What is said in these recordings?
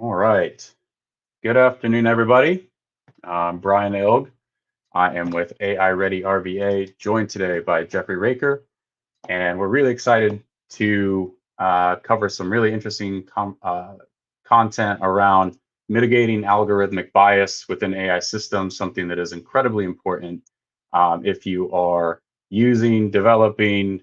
All right. Good afternoon, everybody. I'm Brian Ilg. I am with AI Ready RVA, joined today by Jeffery Recker, and we're really excited to cover some really interesting content around mitigating algorithmic bias within AI systems, something that is incredibly important if you are using, developing,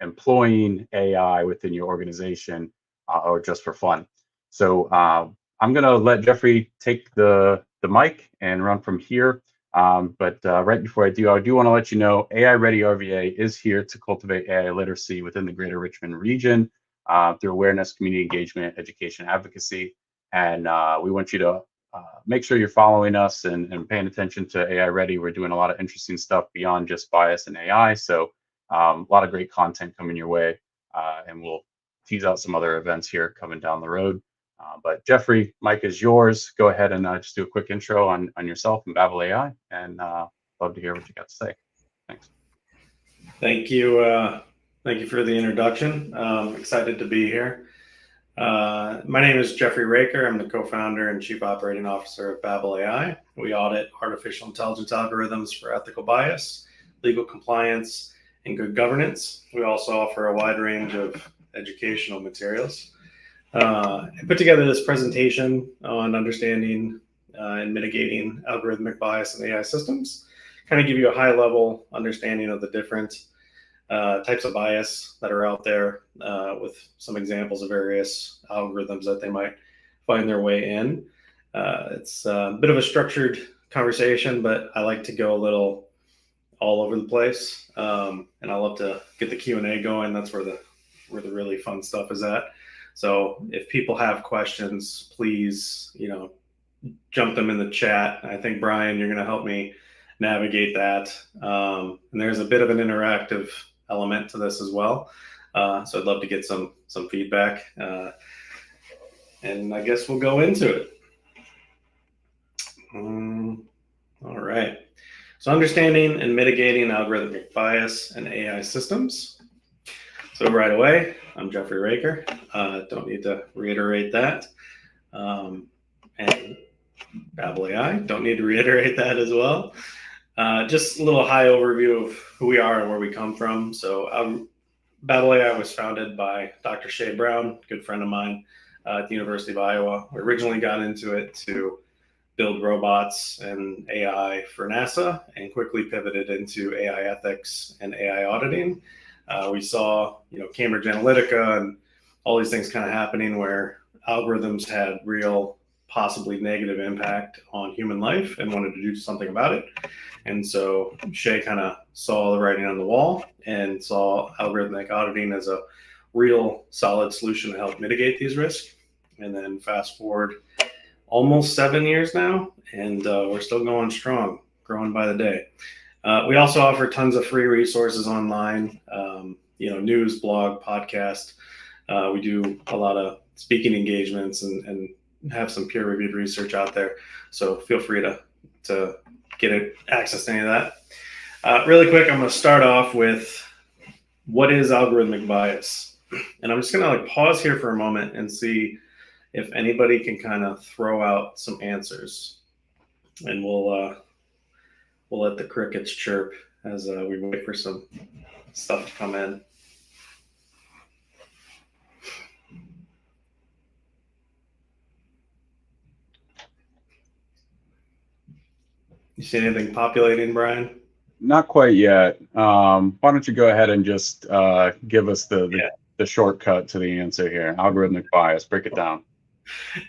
employing AI within your organization or just for fun. So I'm going to let Jeffery take the mic and run from here. But right before I do want to let you know AI Ready RVA is here to cultivate AI literacy within the greater Richmond region through awareness, community engagement, education, advocacy. And we want you to make sure you're following us and paying attention to AI Ready. We're doing a lot of interesting stuff beyond just bias and AI. So a lot of great content coming your way. And we'll tease out some other events here coming down the road. But Jeffery, mic is yours. Go ahead and just do a quick intro on yourself and BABL AI, and love to hear what you got to say. Thanks. Thank you. Thank you for the introduction. Excited to be here. My name is Jeffery Recker. I'm the co-founder and chief operating officer of BABL AI. We audit artificial intelligence algorithms for ethical bias, legal compliance, and good governance. We also offer a wide range of educational materials. I put together this presentation on understanding and mitigating algorithmic bias in AI systems, kind of give you a high-level understanding of the different types of bias that are out there with some examples of various algorithms that they might find their way in. It's a bit of a structured conversation, but I like to go a little all over the place, and I love to get the Q&A going. That's where the really fun stuff is at. So if people have questions, please, jump them in the chat. I think, Brian, you're going to help me navigate that. And there's a bit of an interactive element to this as well. So I'd love to get some feedback. And I guess we'll go into it. All right. So understanding and mitigating algorithmic bias in AI systems. So right away, I'm Jeffery Recker. Don't need to reiterate that. And BABL AI, don't need to reiterate that as well. Just a little high overview of who we are and where we come from. So BABL AI was founded by Dr. Shay Brown, a good friend of mine at the University of Iowa. We originally got into it to build robots and AI for NASA and quickly pivoted into AI ethics and AI auditing. We saw, Cambridge Analytica and all these things kind of happening where algorithms had real, possibly negative impact on human life and wanted to do something about it. And so Shay kind of saw the writing on the wall and saw algorithmic auditing as a real solid solution to help mitigate these risks. And then fast forward almost 7 years now, and we're still going strong, growing by the day. We also offer tons of free resources online, news, blog, podcast. We do a lot of speaking engagements and have some peer-reviewed research out there. So feel free to get access to any of that. Really quick, I'm going to start off with what is algorithmic bias? And I'm just going to pause here for a moment and see if anybody can kind of throw out some answers. And we'll let the crickets chirp as we wait for some stuff to come in. You see anything populating, Brian? Not quite yet. Why don't you go ahead and just give us the shortcut to the answer here? Algorithmic bias, break it down.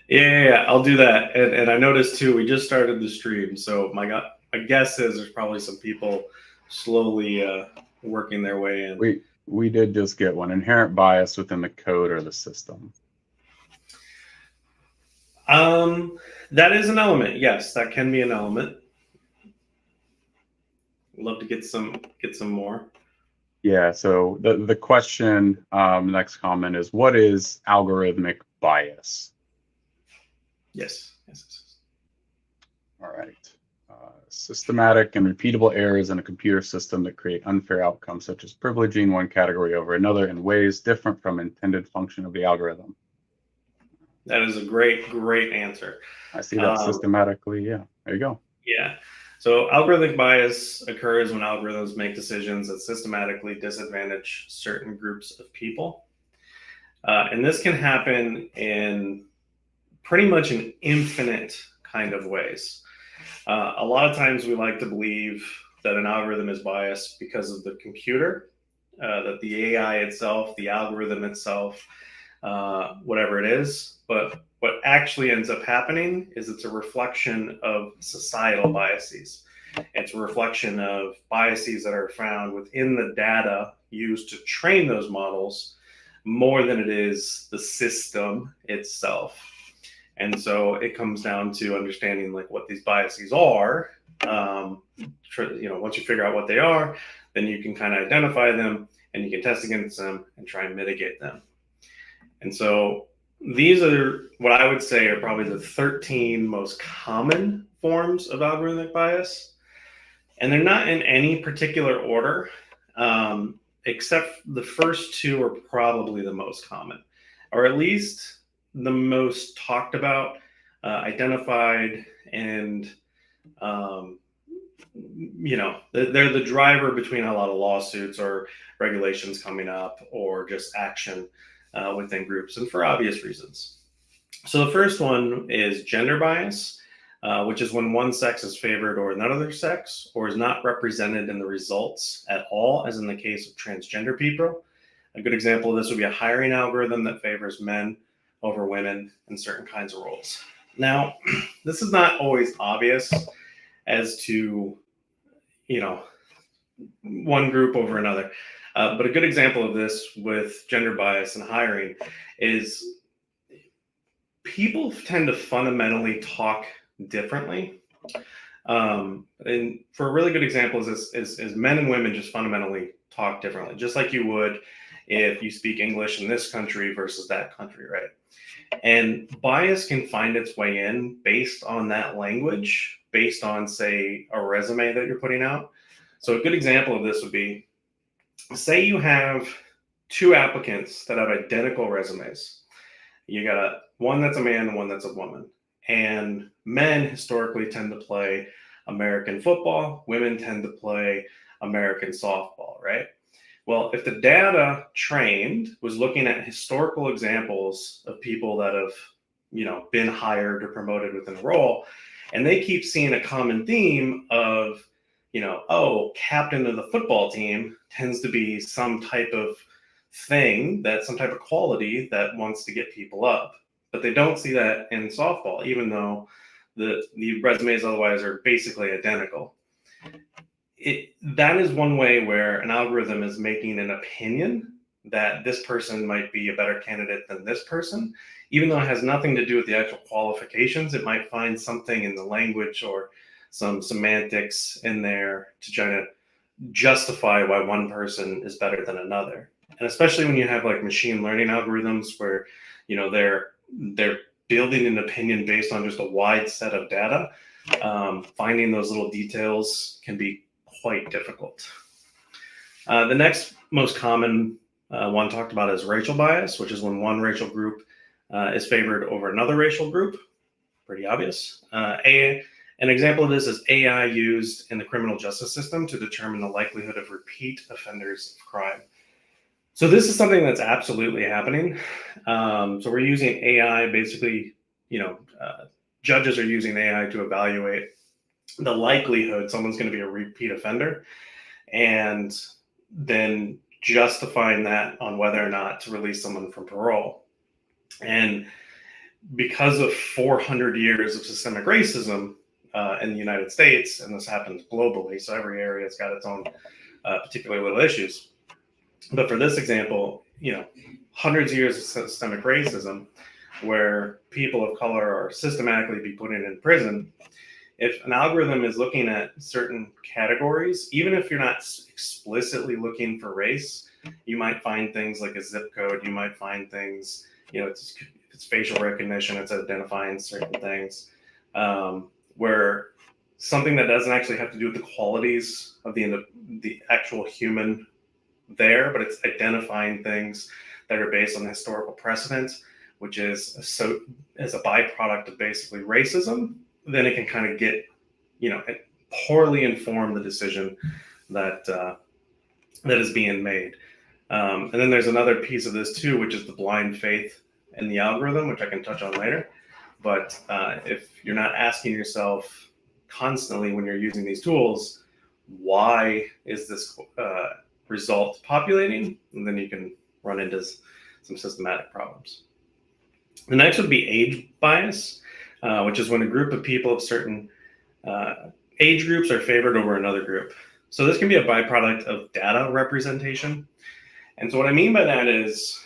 Yeah, I'll do that. And I noticed too, we just started the stream. So my guess is there's probably some people slowly working their way in. We did just get one. Inherent bias within the code or the system. That is an element. Yes, that can be an element. Love to get some more. Yeah, so the question, next comment is, what is algorithmic bias? Yes. All right. Systematic and repeatable errors in a computer system that create unfair outcomes, such as privileging one category over another in ways different from intended function of the algorithm. That is a great answer. I see that systematically. Yeah, there you go. Yeah. So algorithmic bias occurs when algorithms make decisions that systematically disadvantage certain groups of people. And this can happen in pretty much an infinite kind of ways. A lot of times we like to believe that an algorithm is biased because of the computer, that the AI itself, the algorithm itself, whatever it is. But what actually ends up happening is it's a reflection of societal biases. It's a reflection of biases that are found within the data used to train those models more than it is the system itself. And so it comes down to understanding like what these biases are. Once you figure out what they are, then you can kind of identify them and you can test against them and try and mitigate them. And so these are what I would say are probably the 13 most common forms of algorithmic bias. And they're not in any particular order, except the first two are probably the most common, or at least the most talked about, identified, and they're the driver between a lot of lawsuits or regulations coming up or just action within groups, and for obvious reasons. So the first one is gender bias, which is when one sex is favored or another sex, or is not represented in the results at all, as in the case of transgender people. A good example of this would be a hiring algorithm that favors men over women in certain kinds of roles. Now, this is not always obvious as to, one group over another. But a good example of this with gender bias and hiring is people tend to fundamentally talk differently. And for a really good example is men and women just fundamentally talk differently, just like you would if you speak English in this country versus that country, right? And bias can find its way in based on that language, based on, say, a resume that you're putting out. So a good example of this would be, say you have two applicants that have identical resumes. You got one that's a man and one that's a woman. And men historically tend to play American football. Women tend to play American softball, right? Well, if the data trained was looking at historical examples of people that have, been hired or promoted within a role, and they keep seeing a common theme of, captain of the football team tends to be some type of thing, some type of quality that wants to get people up. But they don't see that in softball, even though the resumes otherwise are basically identical. That is one way where an algorithm is making an opinion that this person might be a better candidate than this person, even though it has nothing to do with the actual qualifications. It might find something in the language or some semantics in there to try to justify why one person is better than another. And especially when you have like machine learning algorithms where, they're building an opinion based on just a wide set of data, finding those little details can be quite difficult. The next most common one talked about is racial bias, which is when one racial group is favored over another racial group. Pretty obvious. An example of this is AI used in the criminal justice system to determine the likelihood of repeat offenders of crime. So this is something that's absolutely happening. So we're using AI, basically, judges are using AI to evaluate the likelihood someone's going to be a repeat offender, and then justifying that on whether or not to release someone from parole. And because of 400 years of systemic racism in the United States, and this happens globally, so every area has got its own particular little issues. But for this example, hundreds of years of systemic racism where people of color are systematically be put in prison. If an algorithm is looking at certain categories, even if you're not explicitly looking for race, you might find things like a zip code. You might find things, it's facial recognition. It's identifying certain things where something that doesn't actually have to do with the qualities of the actual human there, but it's identifying things that are based on historical precedents which is as a byproduct of basically racism, then it can kind of get, poorly inform the decision that that is being made. And then there's another piece of this too, which is the blind faith in the algorithm, which I can touch on later. But if you're not asking yourself constantly when you're using these tools, why is this result populating? And then you can run into some systematic problems. The next would be age bias, which is when a group of people of certain age groups are favored over another group. So this can be a byproduct of data representation. And so what I mean by that is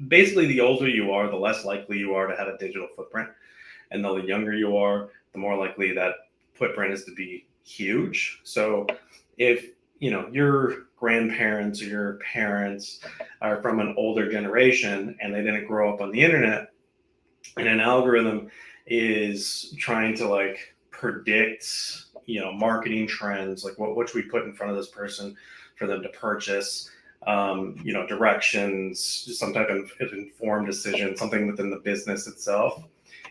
basically the older you are, the less likely you are to have a digital footprint. And the younger you are, the more likely that footprint is to be huge. So if your grandparents or your parents are from an older generation and they didn't grow up on the internet, and an algorithm is trying to predict marketing trends, like what should we put in front of this person for them to purchase, directions, some type of informed decision, something within the business itself.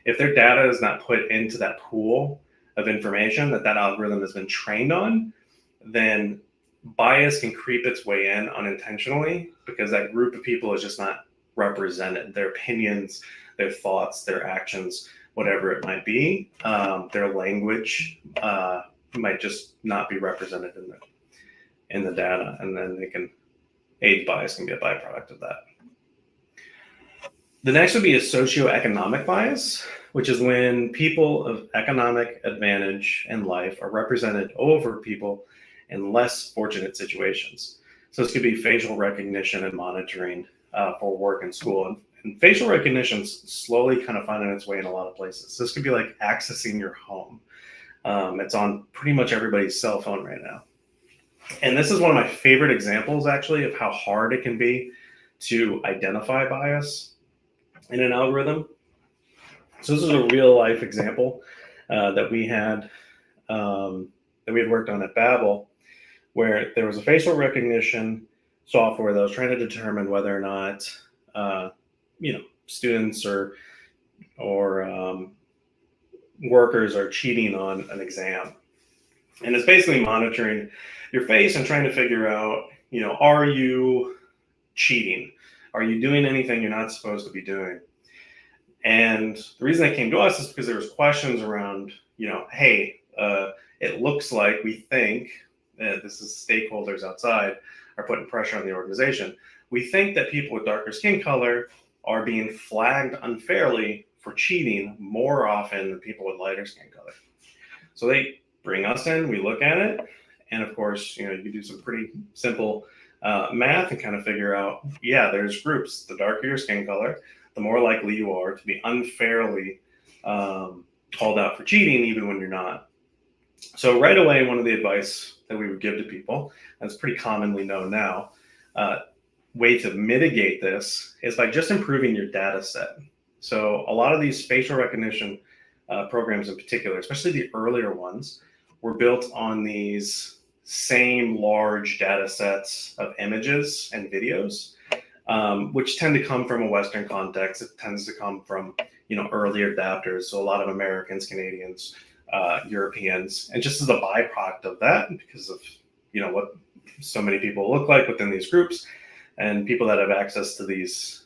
If their data is not put into that pool of information that algorithm has been trained on, then bias can creep its way in unintentionally because that group of people is just not represented. Their opinions, their thoughts, their actions, whatever it might be, their language might just not be represented in the data, and then age bias can be a byproduct of that. The next would be a socioeconomic bias, which is when people of economic advantage in life are represented over people in less fortunate situations. So this could be facial recognition and monitoring for work and school. And facial recognition is slowly kind of finding its way in a lot of places. This could be like accessing your home. It's on pretty much everybody's cell phone right now. And this is one of my favorite examples, actually, of how hard it can be to identify bias in an algorithm. So this is a real life example that we had worked on at BABL, where there was a facial recognition software that was trying to determine whether or not students or workers are cheating on an exam. And it's basically monitoring your face and trying to figure out, are you cheating? Are you doing anything you're not supposed to be doing? And the reason they came to us is because there was questions around, hey, it looks like we think, this is stakeholders outside are putting pressure on the organization. We think that people with darker skin color are being flagged unfairly for cheating more often than people with lighter skin color. So they bring us in, we look at it, and of course, you do some pretty simple math and kind of figure out, there's groups. The darker your skin color, the more likely you are to be unfairly called out for cheating, even when you're not. So right away, one of the advice that we would give to people, and it's pretty commonly known now, way to mitigate this is by just improving your data set. So a lot of these facial recognition programs in particular, especially the earlier ones, were built on these same large data sets of images and videos, which tend to come from a Western context. It tends to come from, early adapters. So a lot of Americans, Canadians, Europeans, and just as a byproduct of that, because of, what so many people look like within these groups, and people that have access to these,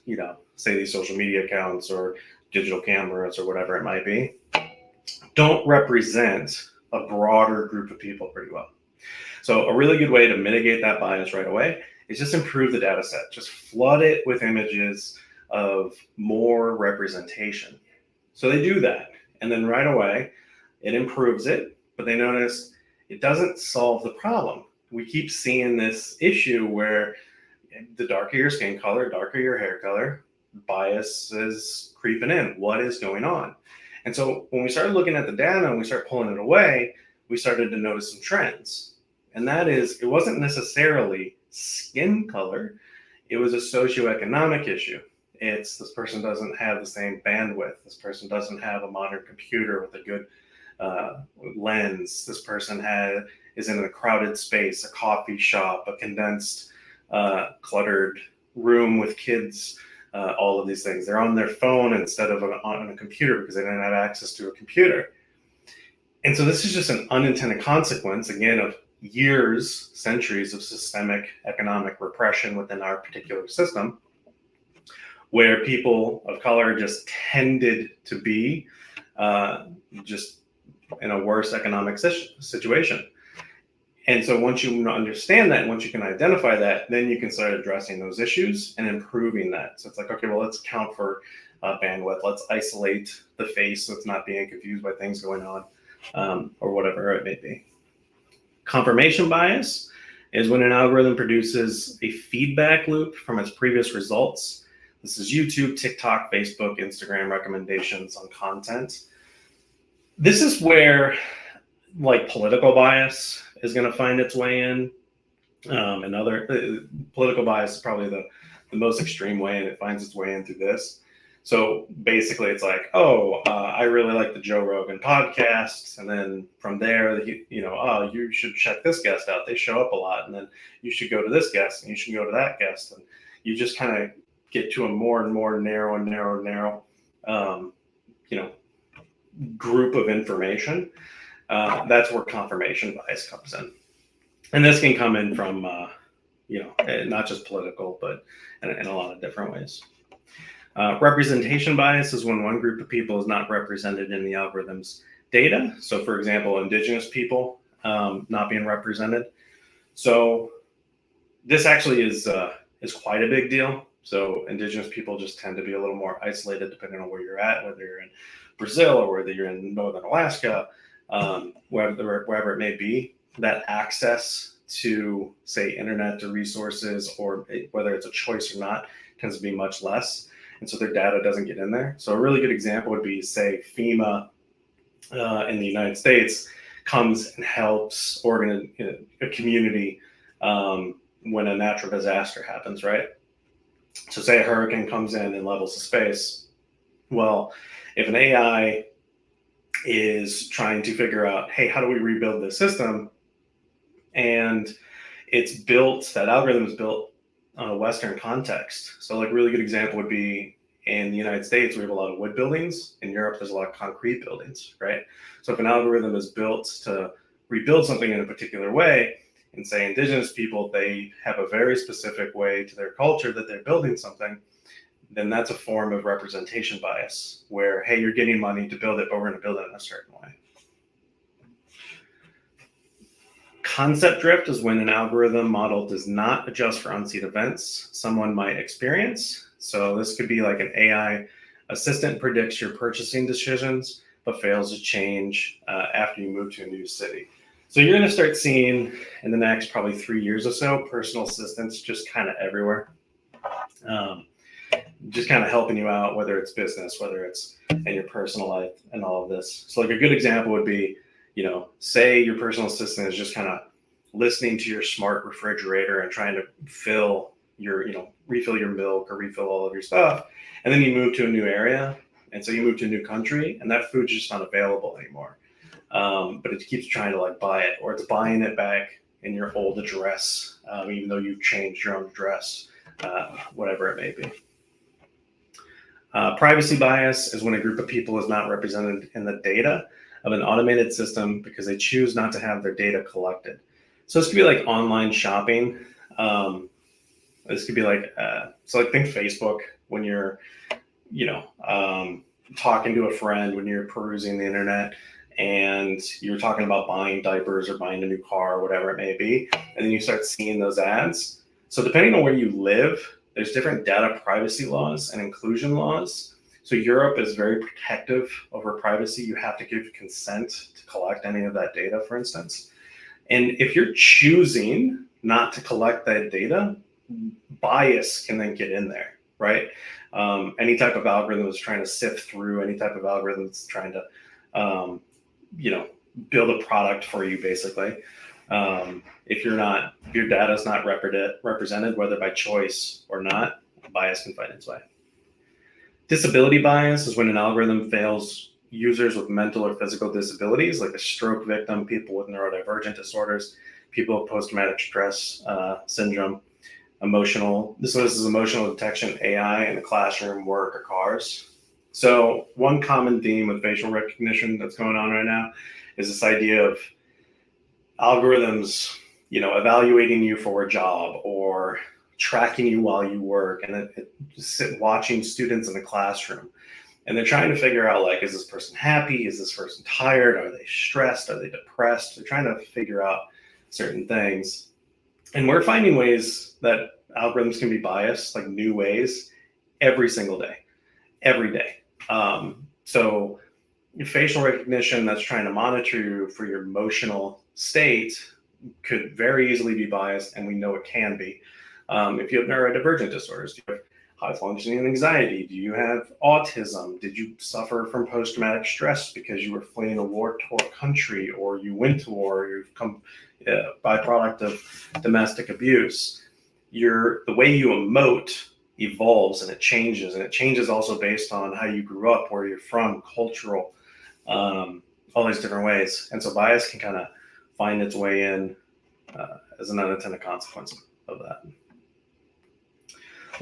say these social media accounts or digital cameras or whatever it might be, don't represent a broader group of people pretty well. So a really good way to mitigate that bias right away is just improve the data set. Just flood it with images of more representation. So they do that. And then right away, it improves it, but they notice it doesn't solve the problem. We keep seeing this issue where the darker your skin color, darker your hair color, bias is creeping in. What is going on? And so when we started looking at the data and we started pulling it away, we started to notice some trends. And that is, it wasn't necessarily skin color. It was a socioeconomic issue. It's this person doesn't have the same bandwidth. This person doesn't have a modern computer with a good lens. This person is in a crowded space, a coffee shop, a condensed, cluttered room with kids all of these things. They're on their phone instead of on a computer because they didn't have access to a computer. And so this is just an unintended consequence, again, of years, centuries of systemic economic repression within our particular system, where people of color just tended to be just in a worse economic situation. And so once you understand that, once you can identify that, then you can start addressing those issues and improving that. So it's like, okay, well, let's account for bandwidth. Let's isolate the face so it's not being confused by things going on, or whatever it may be. Confirmation bias is when an algorithm produces a feedback loop from its previous results. This is YouTube, TikTok, Facebook, Instagram recommendations on content. This is where like political bias is going to find its way in, and other political bias is probably the most extreme way, and it finds its way in through this. So basically it's like, I really like the Joe Rogan podcast, and then from there, you should check this guest out, they show up a lot, and then you should go to this guest, and you should go to that guest, and you just kind of get to a more and more narrow group of information. That's where confirmation bias comes in. And this can come in from, not just political, but in a lot of different ways. Representation bias is when one group of people is not represented in the algorithm's data. So for example, indigenous people not being represented. So this actually is quite a big deal. So indigenous people just tend to be a little more isolated depending on where you're at, whether you're in Brazil or whether you're in northern Alaska, wherever it may be. That access to, say, internet to resources, or whether it's a choice or not, tends to be much less. And so their data doesn't get in there. So a really good example would be, say, FEMA in the United States comes and helps a community when a natural disaster happens, right? So say a hurricane comes in and levels the space. Well, if an AI is trying to figure out, hey, how do we rebuild this system? And that algorithm is built on a Western context. So like a really good example would be in the United States, we have a lot of wood buildings. In Europe, there's a lot of concrete buildings, right? So if an algorithm is built to rebuild something in a particular way, and say indigenous people, they have a very specific way to their culture that they're building something, then that's a form of representation bias where, hey, you're getting money to build it, but we're going to build it in a certain way. Concept drift is when an algorithm model does not adjust for unseen events someone might experience. So this could be like an AI assistant predicts your purchasing decisions, but fails to change after you move to a new city. So you're going to start seeing in the next probably 3 years or so, personal assistants just kind of everywhere. Just kind of helping you out, whether it's business, whether it's in your personal life and all of this. So like a good example would be, say your personal assistant is just kind of listening to your smart refrigerator and trying to refill your milk or refill all of your stuff. And then you move to a new area. And so you move to a new country and that food's just not available anymore. But it keeps trying to like buy it, or it's buying it back in your old address, even though you've changed your own address, whatever it may be. Privacy bias is when a group of people is not represented in the data of an automated system because they choose not to have their data collected. So this could be like online shopping. This could be like, think Facebook when you're, talking to a friend, when you're perusing the internet and you're talking about buying diapers or buying a new car or whatever it may be. And then you start seeing those ads. So depending on where you live, there's different data privacy laws and inclusion laws. So Europe is very protective over privacy. You have to give consent to collect any of that data, for instance. And if you're choosing not to collect that data, bias can then get in there, right? Any type of algorithm is trying to sift through, any type of algorithm that's trying to, build a product for you, basically. If your data is not represented, whether by choice or not, bias can find its way. Disability bias is when an algorithm fails users with mental or physical disabilities, like a stroke victim, people with neurodivergent disorders, people with post-traumatic stress syndrome. This is emotional detection AI in the classroom, work, or cars. So one common theme with facial recognition that's going on right now is this idea of algorithms, evaluating you for a job or tracking you while you work, and then watching students in the classroom. And they're trying to figure out, like, is this person happy? Is this person tired? Are they stressed? Are they depressed? They're trying to figure out certain things. And we're finding ways that algorithms can be biased, like new ways, every single day, every day. So facial recognition that's trying to monitor you for your emotional state could very easily be biased, and we know it can be. If you have neurodivergent disorders, do you have high functioning anxiety? Do you have autism? Did you suffer from post-traumatic stress because you were fleeing a war-torn country, or you went to war, or you've come byproduct of domestic abuse? The way you emote evolves, and it changes also based on how you grew up, where you're from, cultural, all these different ways. And so bias can kind of find its way in as an unintended consequence of that.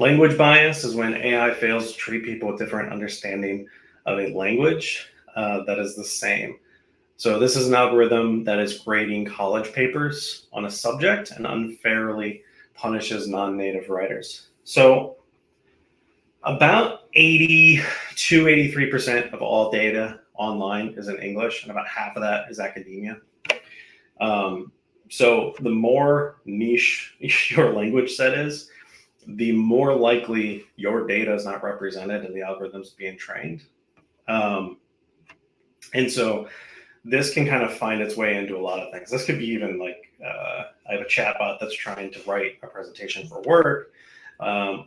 Language bias is when AI fails to treat people with different understanding of a language that is the same. So this is an algorithm that is grading college papers on a subject and unfairly punishes non-native writers. So about 83% of all data online is in English, and about half of that is academia. So the more niche your language set is, the more likely your data is not represented in the algorithms being trained. And so this can kind of find its way into a lot of things. This could be even like, I have a chatbot that's trying to write a presentation for work,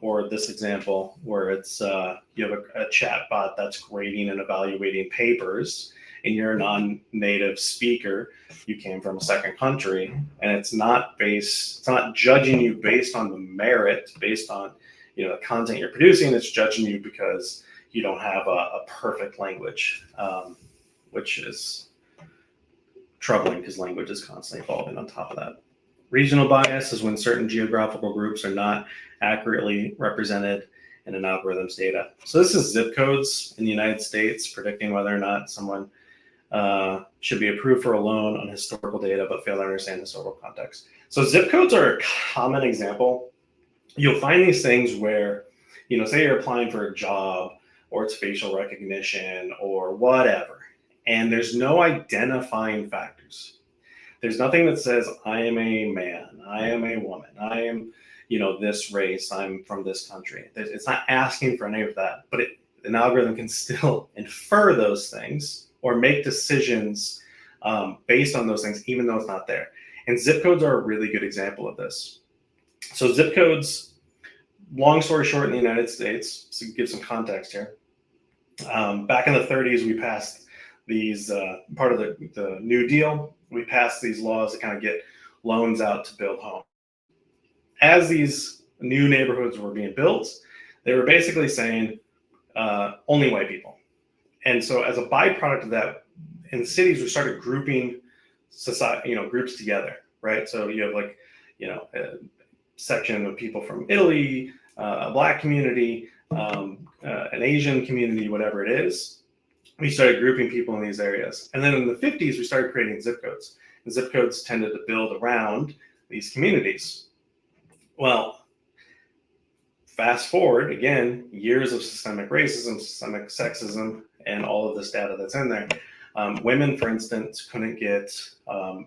or this example where it's you have a chatbot that's grading and evaluating papers, and you're a non-native speaker, you came from a second country, and it's not judging you based on the merit, based on the content you're producing. It's judging you because you don't have a perfect language, which is troubling because language is constantly evolving on top of that. Regional bias is when certain geographical groups are not accurately represented in an algorithm's data. So this is zip codes in the United States predicting whether or not someone should be approved for a loan on historical data but fail to understand historical context. So zip codes are a common example. You'll find these things where, say you're applying for a job, or it's facial recognition or whatever, and there's no identifying factors. There's nothing that says, I am a man, I am a woman, I am, this race, I'm from this country. It's not asking for any of that, but an algorithm can still infer those things or make decisions based on those things, even though it's not there. And zip codes are a really good example of this. So zip codes, long story short, in the United States, to give some context here, back in the 30s, we passed these, part of the New Deal, we passed these laws to kind of get loans out to build homes. As these new neighborhoods were being built, they were basically saying only white people. And so as a byproduct of that, in cities, we started grouping society, groups together, right? So you have like, a section of people from Italy, a Black community, an Asian community, whatever it is. We started grouping people in these areas. And then in the 50s, we started creating zip codes. And zip codes tended to build around these communities. Well, fast forward, again, years of systemic racism, systemic sexism, and all of this data that's in there. Women, for instance, couldn't get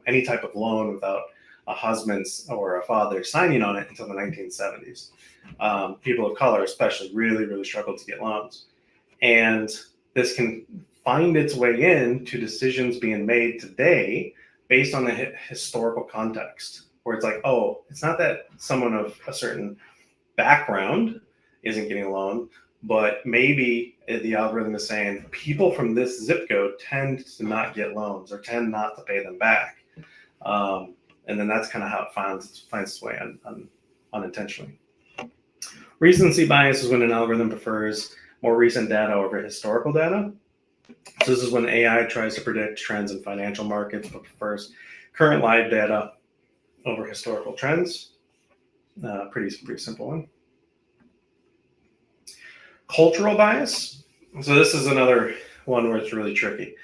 any type of loan without a husband or a father signing on it until the 1970s. People of color especially really, really struggled to get loans. And this can find its way into decisions being made today based on the historical context, where it's like, oh, it's not that someone of a certain background isn't getting a loan, but maybe the algorithm is saying people from this zip code tend to not get loans or tend not to pay them back. And then that's kind of how it finds its way unintentionally. Recency bias is when an algorithm prefers more recent data over historical data. So this is when AI tries to predict trends in financial markets, but prefers current live data over historical trends. Pretty simple one. Cultural bias. So this is another one where it's really tricky.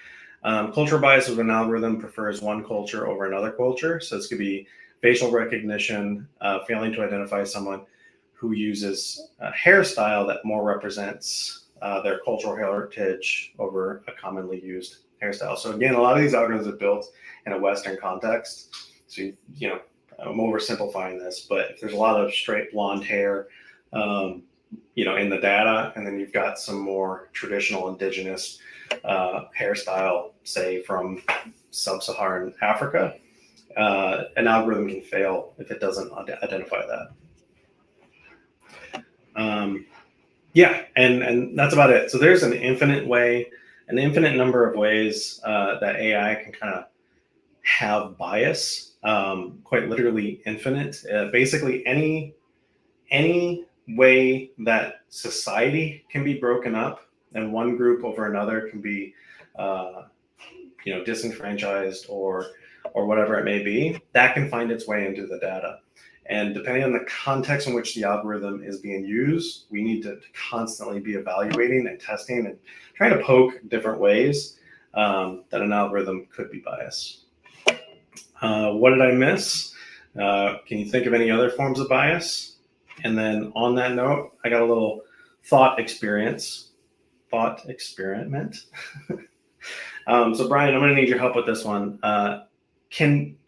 Cultural bias is when an algorithm prefers one culture over another culture. So this could be facial recognition, failing to identify someone who uses a hairstyle that more represents their cultural heritage over a commonly used hairstyle. So again, a lot of these algorithms are built in a Western context. So, I'm oversimplifying this, but if there's a lot of straight blonde hair, in the data, and then you've got some more traditional indigenous hairstyle, say from sub-Saharan Africa, an algorithm can fail if it doesn't identify that. And that's about it. So there's an infinite number of ways that AI can kind of have bias, quite literally infinite. Basically, any way that society can be broken up and one group over another can be disenfranchised or whatever it may be, that can find its way into the data. And depending on the context in which the algorithm is being used, we need to constantly be evaluating and testing and trying to poke different ways that an algorithm could be biased. What did I miss? Can you think of any other forms of bias? And then on that note, I got a little thought experiment. So Brian, I'm going to need your help with this one. Can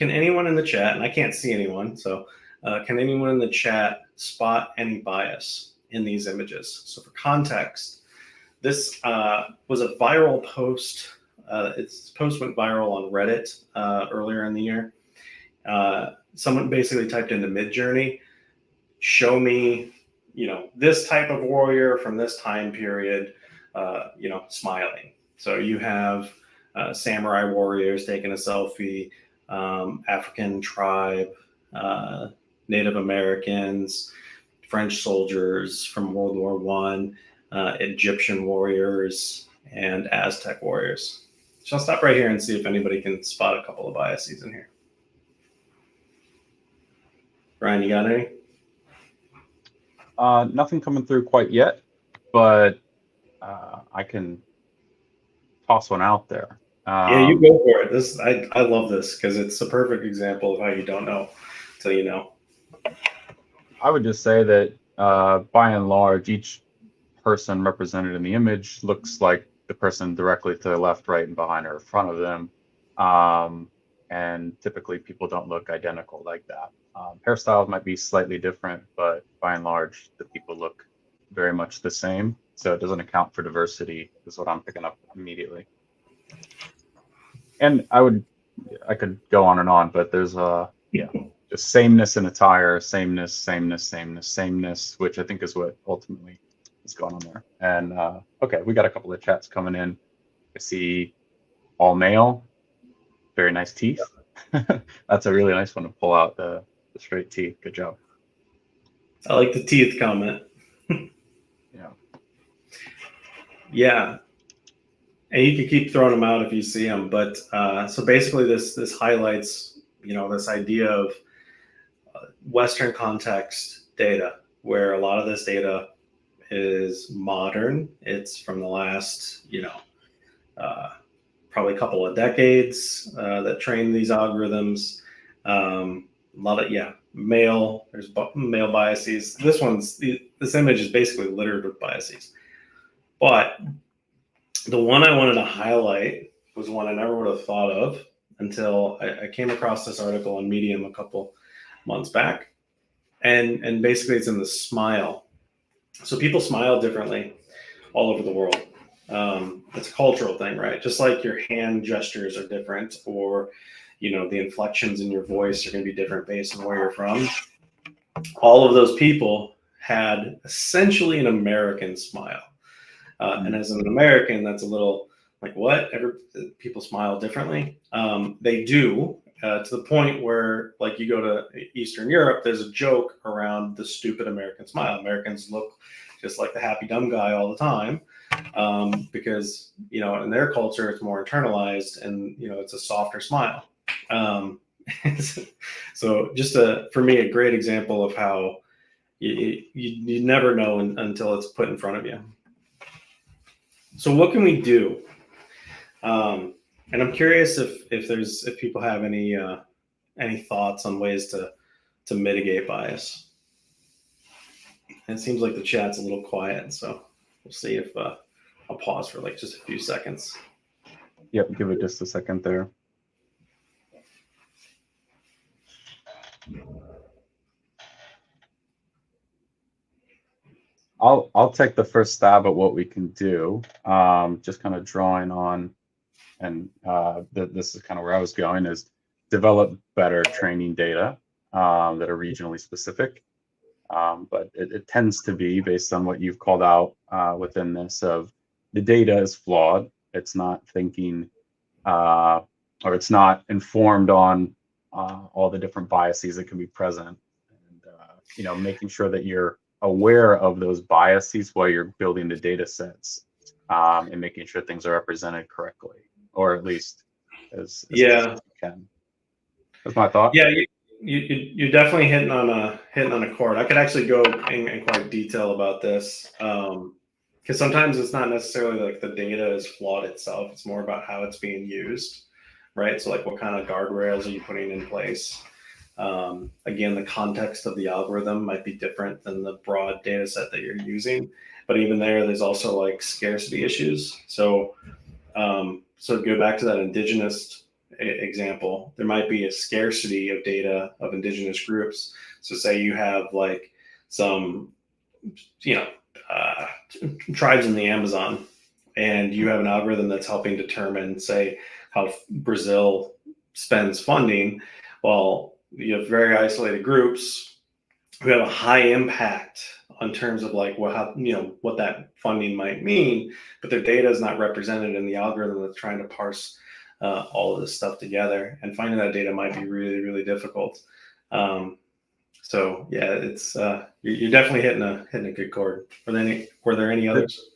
anyone in the chat, and I can't see anyone, so can anyone in the chat spot any bias in these images? So for context, this was a viral post. Its post went viral on Reddit earlier in the year. Someone basically typed into Midjourney, show me, this type of warrior from this time period, smiling. So you have samurai warriors taking a selfie, African tribe, Native Americans, French soldiers from World War I, Egyptian warriors, and Aztec warriors. So I'll stop right here and see if anybody can spot a couple of biases in here. Brian, you got any? Nothing coming through quite yet, but I can toss one out there. Yeah, you go for it. I love this because it's a perfect example of how you don't know until you know. I would just say that by and large, each person represented in the image looks like the person directly to the left, right, and behind or in front of them. And typically people don't look identical like that. Hairstyles might be slightly different, but by and large, the people look very much the same. So it doesn't account for diversity, is what I'm picking up immediately. And I could go on and on, but there's just sameness in attire, sameness, which I think is what ultimately is going on there. And okay, we got a couple of chats coming in. I see all male, very nice teeth. That's a really nice one to pull out the straight teeth. Good job. I like the teeth comment. Yeah. Yeah. And you can keep throwing them out if you see them. But so basically this highlights, this idea of Western context data, where a lot of this data is modern. It's from the last, probably a couple of decades that trained these algorithms. A lot of, male, there's male biases. This image is basically littered with biases. But the one I wanted to highlight was one I never would have thought of until I came across this article on Medium a couple months back. And basically it's in the smile. So people smile differently all over the world. It's a cultural thing, right? Just like your hand gestures are different, or the inflections in your voice are going to be different based on where you're from. All of those people had essentially an American smile. And as an American, that's a little like, what? People smile differently. They do, to the point where, like, you go to Eastern Europe, there's a joke around the stupid American smile. Americans look just like the happy dumb guy all the time, because in their culture it's more internalized, and it's a softer smile. So just for me, a great example of how you never know until it's put in front of you. So what can we do? And I'm curious if people have any thoughts on ways to mitigate bias. And it seems like the chat's a little quiet, so we'll see if I'll pause for like just a few seconds. Yep, give it just a second there. I'll take the first stab at what we can do. Just kind of drawing on, and this is kind of where I was going, is develop better training data that are regionally specific. But it tends to be based on what you've called out within this of the data is flawed. It's not thinking or it's not informed on all the different biases that can be present, and making sure that you're aware of those biases while you're building the data sets and making sure things are represented correctly, or at least as best as you can. That's my thought. Yeah, you're definitely hitting on a chord. I could actually go in quite detail about this because sometimes it's not necessarily like the data is flawed itself. It's more about how it's being used, right? So like what kind of guardrails are you putting in place? Again, the context of the algorithm might be different than the broad data set that you're using, but even there's also like scarcity issues. So go back to that indigenous example. There might be a scarcity of data of indigenous groups. So say you have like some, tribes in the Amazon, and you have an algorithm that's helping determine, say, how Brazil spends funding. Well, you have very isolated groups who have a high impact on terms of like what that funding might mean, but their data is not represented in the algorithm that's trying to parse all of this stuff together, and finding that data might be really, really difficult. So yeah, it's you're definitely hitting a good chord. Were there any others?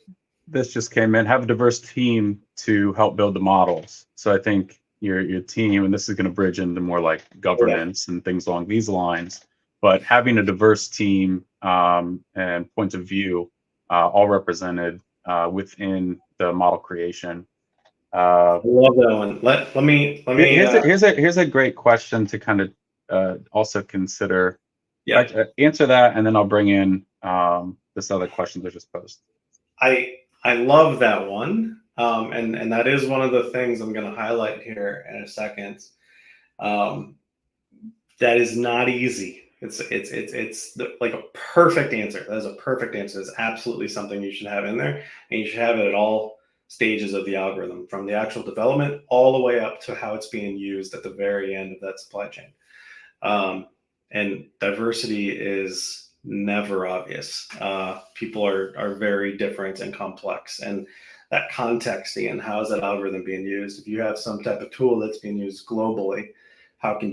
This just came in. Have a diverse team to help build the models. So I think your team, and this is going to bridge into more like governance and things along these lines. But having a diverse team and points of view all represented within the model creation. I love that one. Let me. Here's a great question to kind of also consider. Yeah. Answer that, and then I'll bring in this other question that just posed. I love that one, and that is one of the things I'm going to highlight here in a second. That is not easy. It's like a perfect answer. That is a perfect answer. It's absolutely something you should have in there, and you should have it at all stages of the algorithm, from the actual development all the way up to how it's being used at the very end of that supply chain. And diversity is never obvious. People are very different and complex, and that context and how is that algorithm being used? If you have some type of tool that's being used globally, how can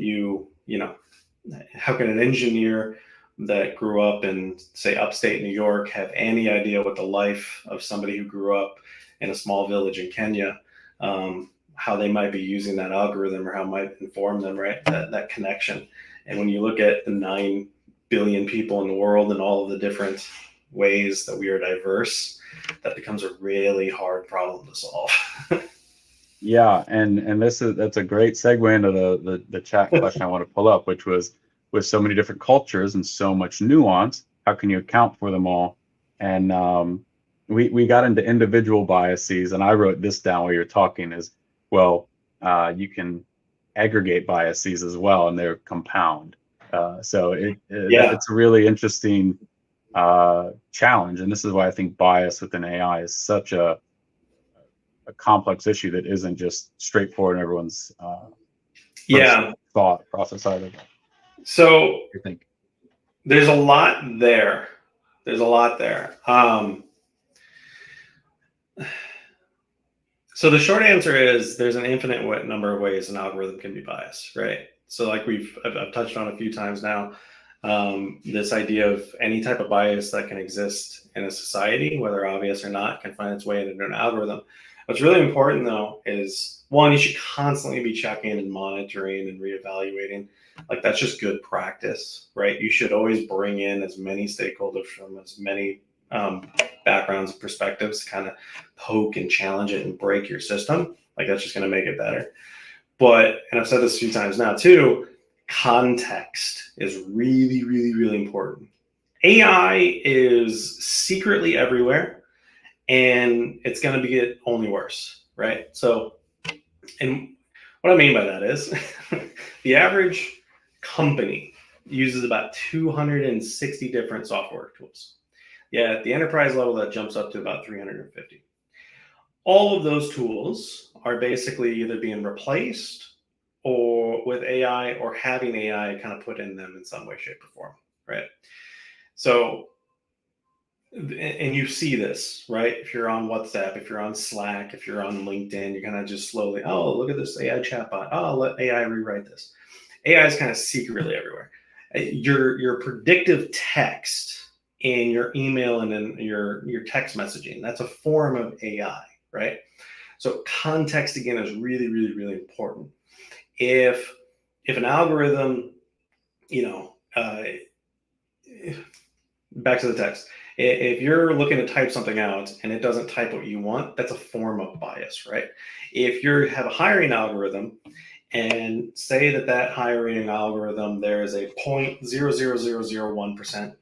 how can an engineer that grew up in, say, upstate New York have any idea what the life of somebody who grew up in a small village in Kenya, how they might be using that algorithm, or how it might inform them, right? That connection. And when you look at the 9 billion people in the world and all of the different ways that we are diverse, that becomes a really hard problem to solve. Yeah, and that's a great segue into the chat question I want to pull up, which was, with so many different cultures and so much nuance, how can you account for them all? And we got into individual biases, and I wrote this down while you're talking, is, well, you can aggregate biases as well, and they're compound. So it's a really interesting challenge, and this is why I think bias within AI is such a complex issue that isn't just straightforward in everyone's thought process either. So there's a lot there. So the short answer is there's an infinite number of ways an algorithm can be biased, right? So like I've touched on a few times now, this idea of any type of bias that can exist in a society, whether obvious or not, can find its way into an algorithm. What's really important though is, one, you should constantly be checking and monitoring and reevaluating. Like, that's just good practice, right? You should always bring in as many stakeholders from as many backgrounds and perspectives to kind of poke and challenge it and break your system. Like, that's just going to make it better. But, and I've said this a few times now too, context is really, really, really important. AI is secretly everywhere, and it's going to get only worse, right? So, and what I mean by that is the average company uses about 260 different software tools. Yeah, at the enterprise level, that jumps up to about 350. All of those tools are basically either being replaced or with AI, or having AI kind of put in them in some way, shape, or form, right? So, and you see this, right? If you're on WhatsApp, if you're on Slack, if you're on LinkedIn, you're kind of just slowly, oh, look at this AI chatbot. Oh, I'll let AI rewrite this. AI is kind of secretly everywhere. Your predictive text in your email and in your text messaging, that's a form of AI, right? So context, again, is really, really, really important. If an algorithm, back to the text, if you're looking to type something out and it doesn't type what you want, that's a form of bias, right? If you have a hiring algorithm and say that hiring algorithm, there is a 0.00001%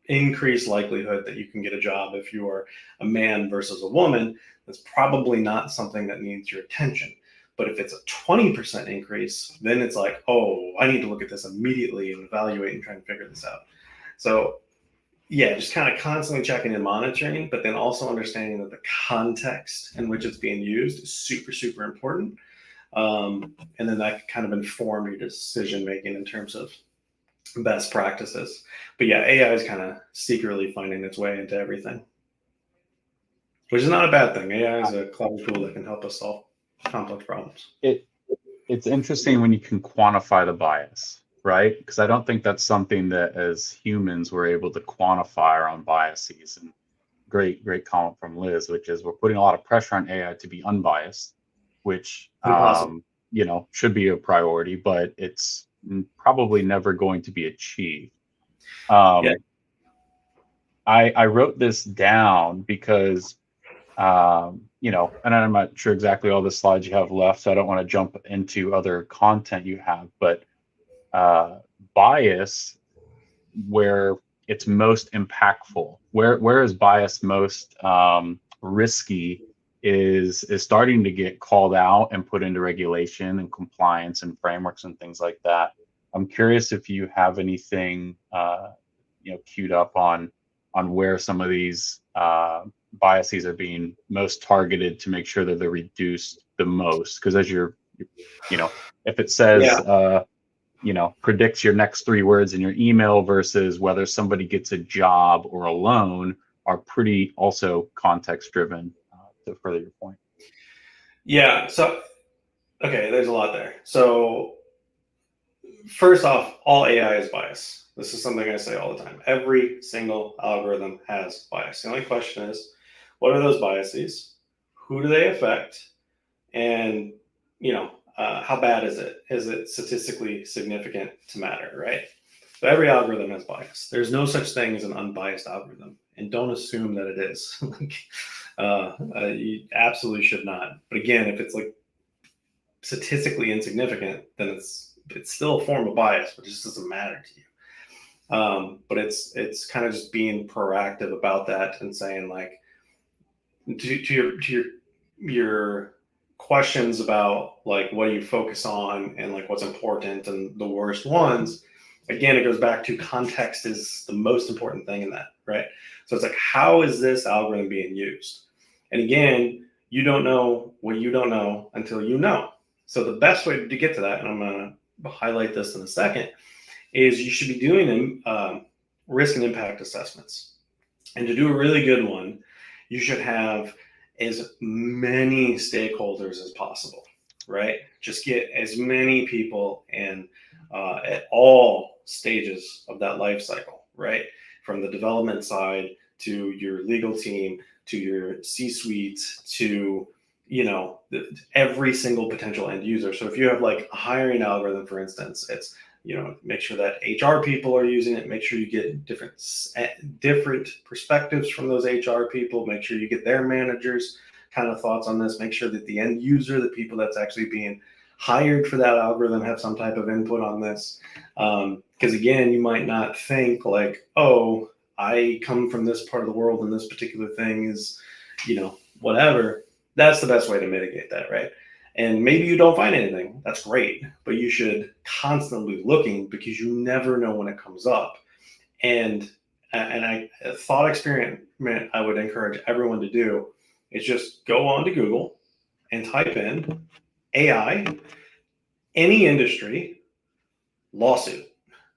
increased likelihood that you can get a job if you are a man versus a woman, that's probably not something that needs your attention. But if it's a 20% increase, then it's like, oh, I need to look at this immediately and evaluate and try and figure this out. So yeah, just kind of constantly checking and monitoring, but then also understanding that the context in which it's being used is super, super important. And then that can kind of inform your decision making in terms of best practices. But yeah, AI is kind of secretly finding its way into everything, which is not a bad thing. AI is a clever tool that can help us solve complex problems. It's interesting when you can quantify the bias, right? Because I don't think that's something that as humans we're able to quantify our own biases. And great comment from Liz, which is we're putting a lot of pressure on AI to be unbiased, which Impossible. should be a priority, but it's probably never going to be achieved. Yeah. I wrote this down because and I'm not sure exactly all the slides you have left, so I don't want to jump into other content you have, but bias, where it's most impactful, where is bias most risky, is starting to get called out and put into regulation and compliance and frameworks and things like that. I'm curious if you have anything queued up on where some of these biases are being most targeted to make sure that they're reduced the most. Because as if it says predicts your next 3 words in your email versus whether somebody gets a job or a loan, are pretty also context driven, to further your point. Yeah. So, okay, there's a lot there. So first off, all AI is bias. This is something I say all the time. Every single algorithm has bias. The only question is, what are those biases? Who do they affect? And how bad is it? Is it statistically significant to matter, right? So every algorithm has bias. There's no such thing as an unbiased algorithm, and don't assume that it is. You absolutely should not. But again, if it's like statistically insignificant, then it's still a form of bias, but it just doesn't matter to you. But it's kind of just being proactive about that and saying, like, to your questions about like what do you focus on and like what's important and the worst ones. Again, it goes back to context is the most important thing in that, right? So it's like, how is this algorithm being used? And again, you don't know what you don't know until you know. So the best way to get to that, and I'm going to highlight this in a second, is you should be doing risk and impact assessments. And to do a really good one, you should have as many stakeholders as possible, right? Just get as many people in at all stages of that life cycle, right? From the development side to your legal team, to your C-suite, to every single potential end user. So if you have like a hiring algorithm, for instance, it's, make sure that HR people are using it, make sure you get different perspectives from those HR people, make sure you get their managers kind of thoughts on this, make sure that the end user, the people that's actually being hired for that algorithm, have some type of input on this. Because again, you might not think like, oh, I come from this part of the world and this particular thing is, whatever. That's the best way to mitigate that, right? And maybe you don't find anything. That's great, but you should constantly be looking, because you never know when it comes up. And a thought experiment I would encourage everyone to do is just go on to Google and type in AI, any industry, lawsuit,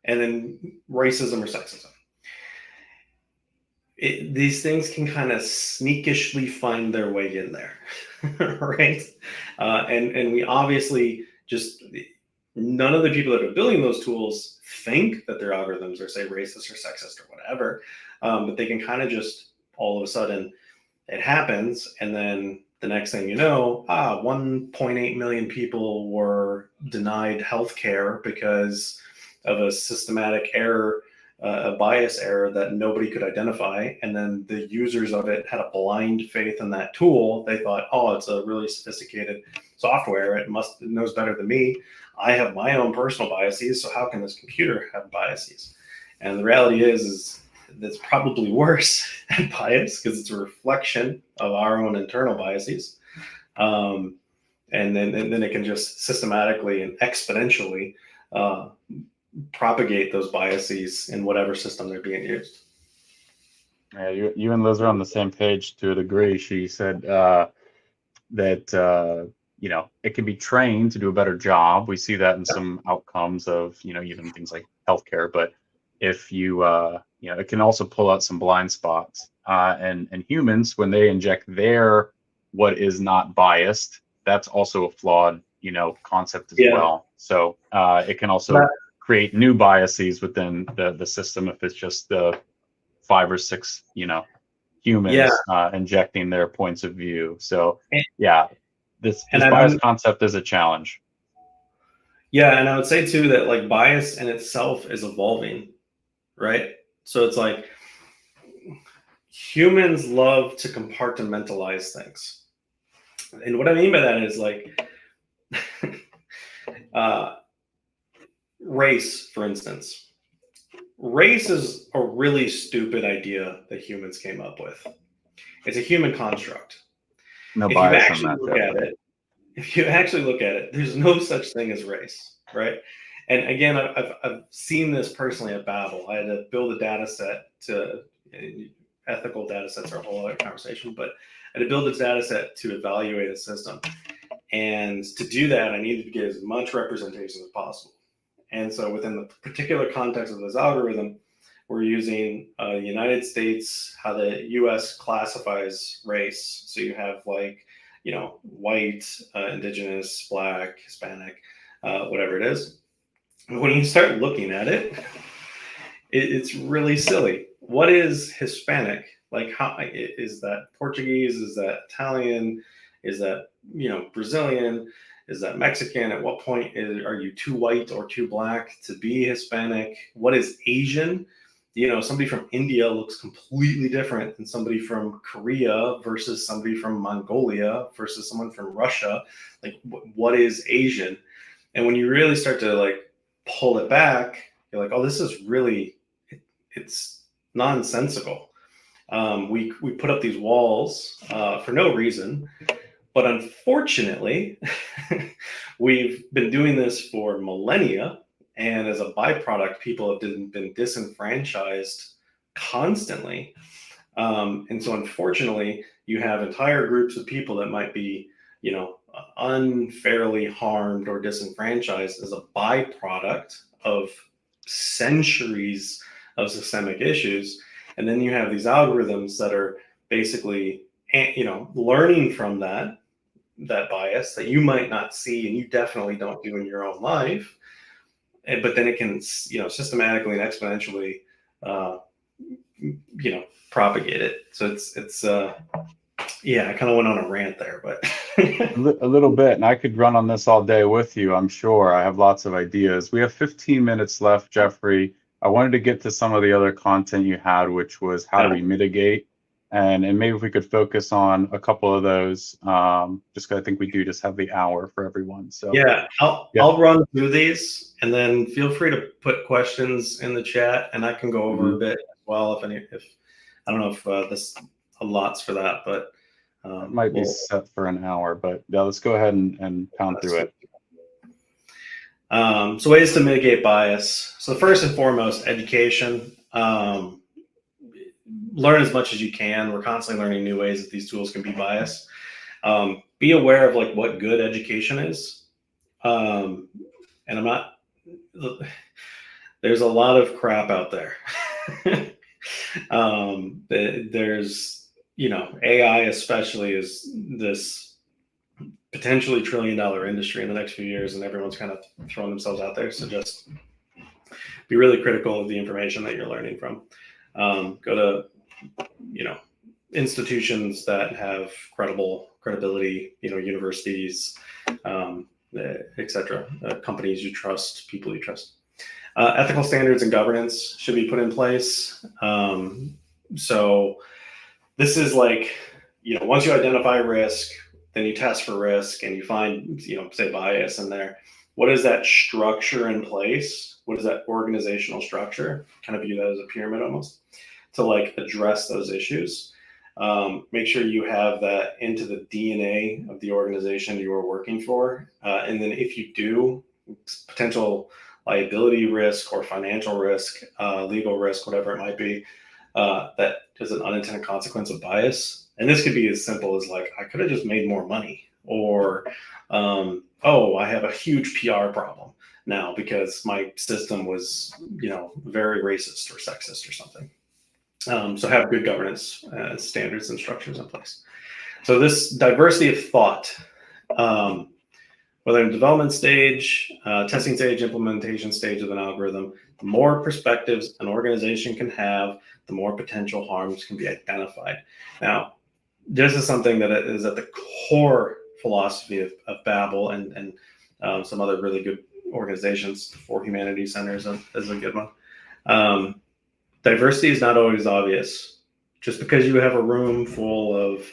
and then racism or sexism. These things can kind of sneakishly find their way in there, right? And we obviously just, none of the people that are building those tools think that their algorithms are, say, racist or sexist or whatever, but they can kind of just, all of a sudden, it happens, and then the next thing you know, 1.8 million people were denied healthcare because of a systematic error, a bias error that nobody could identify. And then the users of it had a blind faith in that tool. They thought, oh, it's a really sophisticated software. It knows better than me. I have my own personal biases, so how can this computer have biases? And the reality is that's probably worse at bias, because it's a reflection of our own internal biases. And then it can just systematically and exponentially propagate those biases in whatever system they're being used. Yeah, you and Liz are on the same page to a degree. She said that it can be trained to do a better job. We see that in some outcomes of even things like healthcare. But if it can also pull out some blind spots. And humans, when they inject their what is not biased, that's also a flawed concept as well. So it can also create new biases within the system if it's just the 5 or 6 humans injecting their points of view. So this bias concept is a challenge. Yeah, and I would say too that like bias in itself is evolving, right? So it's like humans love to compartmentalize things. And what I mean by that is like race, for instance. Race is a really stupid idea that humans came up with. It's a human construct. No bias on that. If you actually look at it, there's no such thing as race, right? And again, I've seen this personally at BABL. I had to build a data set to, ethical data sets are a whole other conversation, but I had to build a data set to evaluate a system. And to do that, I needed to get as much representation as possible. And so within the particular context of this algorithm, we're using the United States, how the US classifies race. So you have like, white, indigenous, black, Hispanic, whatever it is. And when you start looking at it, it's really silly. What is Hispanic? Like, how is that Portuguese? Is that Italian? Is that, Brazilian? Is that Mexican? At what point are you too white or too black to be Hispanic? What is Asian? Somebody from India looks completely different than somebody from Korea versus somebody from Mongolia versus someone from Russia. Like, what is Asian? And when you really start to like pull it back, you're like, oh, this is really, it's nonsensical. We put up these walls for no reason. But unfortunately, we've been doing this for millennia. And as a byproduct, people have been disenfranchised constantly. And so unfortunately, you have entire groups of people that might be, unfairly harmed or disenfranchised as a byproduct of centuries of systemic issues. And then you have these algorithms that are basically, learning from that bias that you might not see and you definitely don't do in your own life. But then it can, systematically and exponentially, propagate it. So it's I kind of went on a rant there, but A little bit, and I could run on this all day with you, I'm sure. I have lots of ideas. We have 15 minutes left, Jeffrey. I wanted to get to some of the other content you had, which was how do Yeah. we mitigate? And maybe if we could focus on a couple of those, just 'cause I think we do just have the hour for everyone. So Yeah, yeah. I'll run through these, and then feel free to put questions in the chat, and I can go over a Mhm. bit as well if I don't know if this allots for that, but It might be we'll set for an hour, but yeah, let's go ahead and pound let's through see. it. So ways to mitigate bias. So first and foremost, education. Learn as much as you can. We're constantly learning new ways that these tools can be biased. Be aware of like what good education is. And I'm not. There's a lot of crap out there. There's, AI especially is this potentially $1 trillion industry in the next few years, and everyone's kind of throwing themselves out there. So just be really critical of the information that you're learning from. Go to, institutions that have credibility, universities, etc., companies you trust, people you trust. Ethical standards and governance should be put in place. So this is like, once you identify risk, then you test for risk and you find, say bias in there. What is that structure in place? What is that organizational structure? Kind of view that as a pyramid almost to like address those issues. Make sure you have that into the DNA of the organization you are working for. And then if you do, potential liability risk or financial risk, legal risk, whatever it might be, that is an unintended consequence of bias. And this could be as simple as like, I could have just made more money, or, oh, I have a huge PR problem now because my system was, very racist or sexist or something. So have good governance standards and structures in place. So this diversity of thought, whether in development stage, testing stage, implementation stage of an algorithm, the more perspectives an organization can have, the more potential harms can be identified. Now, this is something that is at the core philosophy of BABL and some other really good organizations. For Humanity Centers is a good one. Diversity is not always obvious. Just because you have a room full of,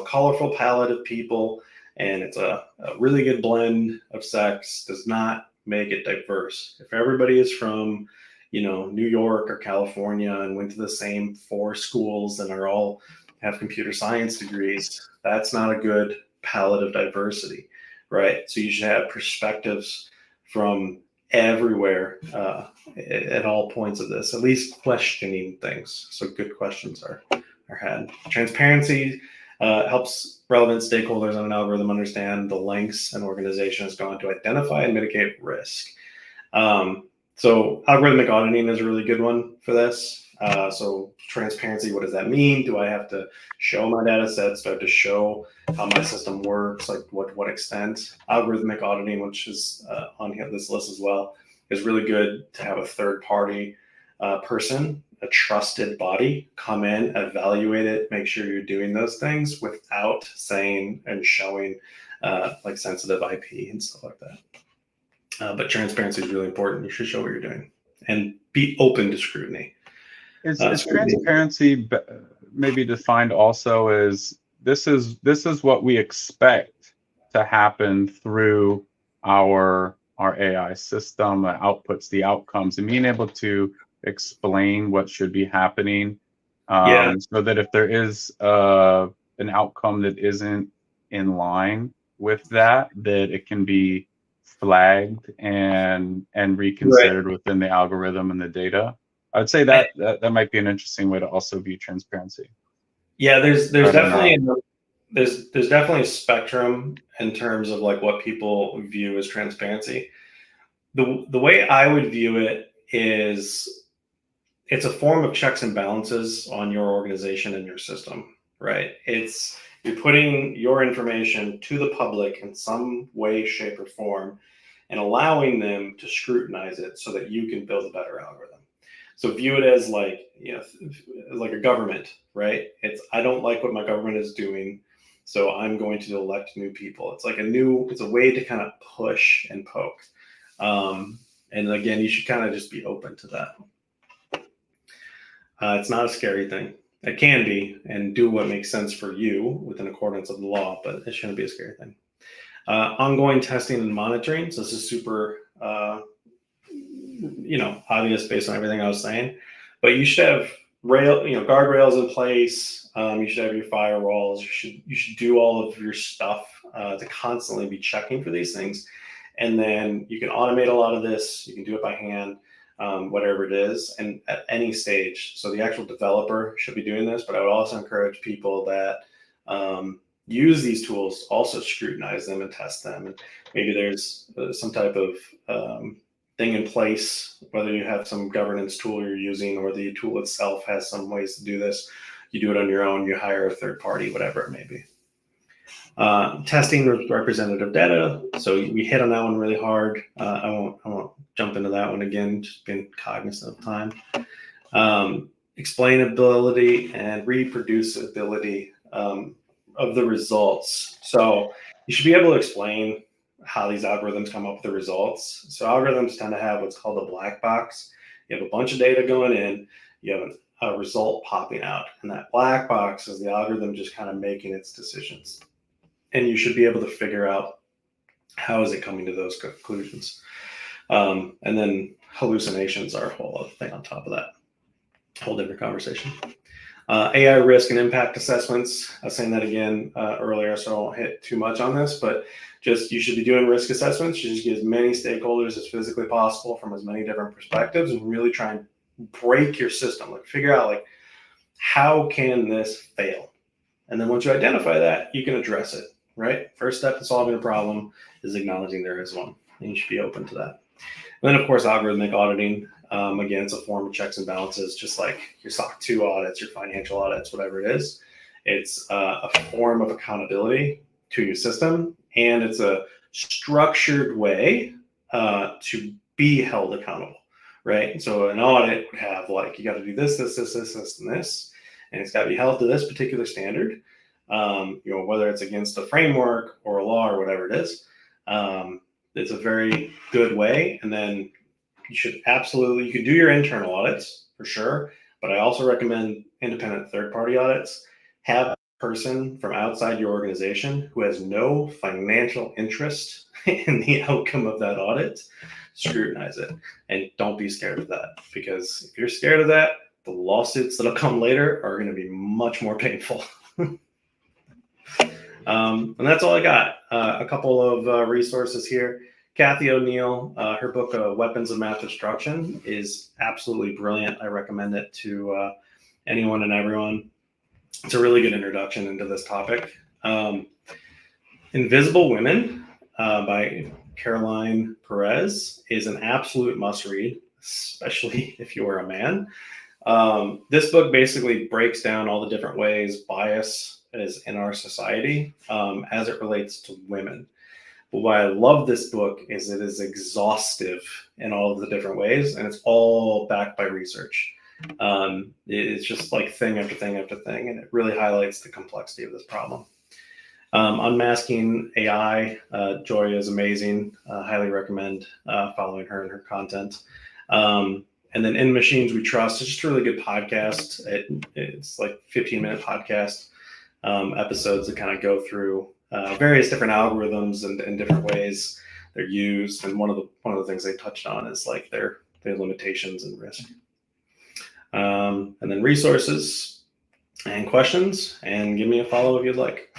colorful palette of people and it's a really good blend of sex does not make it diverse. If everybody is from, New York or California and went to the same 4 schools and are all have computer science degrees, that's not a good palette of diversity, right? So you should have perspectives from everywhere at all points of this, at least questioning things. So good questions are had. Transparency helps relevant stakeholders on an algorithm understand the lengths an organization has gone to identify and mitigate risk. So algorithmic auditing is a really good one for this. So transparency, what does that mean? Do I have to show my data sets? Do I have to show how my system works? Like what extent? Algorithmic auditing, which is on this list as well, is really good to have a third party person, a trusted body, come in, evaluate it, make sure you're doing those things without saying and showing like sensitive IP and stuff like that. But transparency is really important. You should show what you're doing and be open to scrutiny. Is transparency maybe defined also as this is what we expect to happen through our AI system, the outputs, the outcomes, and being able to explain what should be happening, Yeah, so that if there is an outcome that isn't in line with that, that it can be flagged and right. reconsidered within the algorithm and the data. I'd say that might be an interesting way to also view transparency. Yeah, there's Right or not. definitely there's definitely a spectrum in terms of like what people view as transparency. The way I would view it is it's a form of checks and balances on your organization and your system, right? It's you're putting your information to the public in some way, shape, or form and allowing them to scrutinize it so that you can build a better algorithm. So view it as like, like a government, right? It's I don't like what my government is doing. So I'm going to elect new people. It's like it's a way to kind of push and poke. And again, you should kind of just be open to that. It's not a scary thing. It can be, and do what makes sense for you within accordance of the law, but it shouldn't be a scary thing. Ongoing testing and monitoring. So this is super, obvious based on everything I was saying. But you should have guardrails in place. You should have your firewalls. You should do all of your stuff to constantly be checking for these things. And then you can automate a lot of this. You can do it by hand, whatever it is, and at any stage. So the actual developer should be doing this, but I would also encourage people that use these tools, also scrutinize them and test them. And maybe there's some type of thing in place, whether you have some governance tool you're using or the tool itself has some ways to do this. You do it on your own, you hire a third party, whatever it may be. Testing representative data. So we hit on that one really hard. I won't jump into that one again, just being cognizant of time. Explainability and reproducibility of the results. So you should be able to explain how these algorithms come up with the results. So algorithms tend to have what's called a black box. You have a bunch of data going in, you have a result popping out, and that black box is the algorithm just kind of making its decisions. And you should be able to figure out how is it coming to those conclusions. And then hallucinations are a whole other thing on top of that. Whole different conversation. AI risk and impact assessments. I was saying that again earlier, so I won't hit too much on this, but just you should be doing risk assessments. You should just get as many stakeholders as physically possible from as many different perspectives and really try and break your system. Like figure out like how can this fail? And then once you identify that, you can address it, right? First step in solving a problem is acknowledging there is one, and you should be open to that. And then of course, algorithmic auditing. Again, it's a form of checks and balances, just like your SOC 2 audits, your financial audits, whatever it is. It's a form of accountability to your system, and it's a structured way to be held accountable, right? So an audit would have like, you got to do this, this, this, this, this, and this, and it's got to be held to this particular standard, whether it's against a framework or a law or whatever it is. It's a very good way, and then you can do your internal audits for sure, but I also recommend independent third-party audits. Have a person from outside your organization who has no financial interest in the outcome of that audit scrutinize it, and don't be scared of that, because if you're scared of that, the lawsuits that'll come later are going to be much more painful. And that's all I got. A couple of resources here. Kathy O'Neill, her book, Weapons of Mass Destruction, is absolutely brilliant. I recommend it to anyone and everyone. It's a really good introduction into this topic. Invisible Women by Caroline Perez is an absolute must-read, especially if you are a man. This book basically breaks down all the different ways bias is in our society as it relates to women. But why I love this book is it is exhaustive in all of the different ways, and it's all backed by research. It's just like thing after thing after thing, and it really highlights the complexity of this problem. Unmasking AI, Joy is amazing. Highly recommend following her and her content. And then In Machines We Trust, it's just a really good podcast. It's like 15-minute podcast episodes that kind of go through various different algorithms and different ways they're used. And one of the things they touched on is like their limitations and risk. And then resources and questions, and give me a follow if you'd like.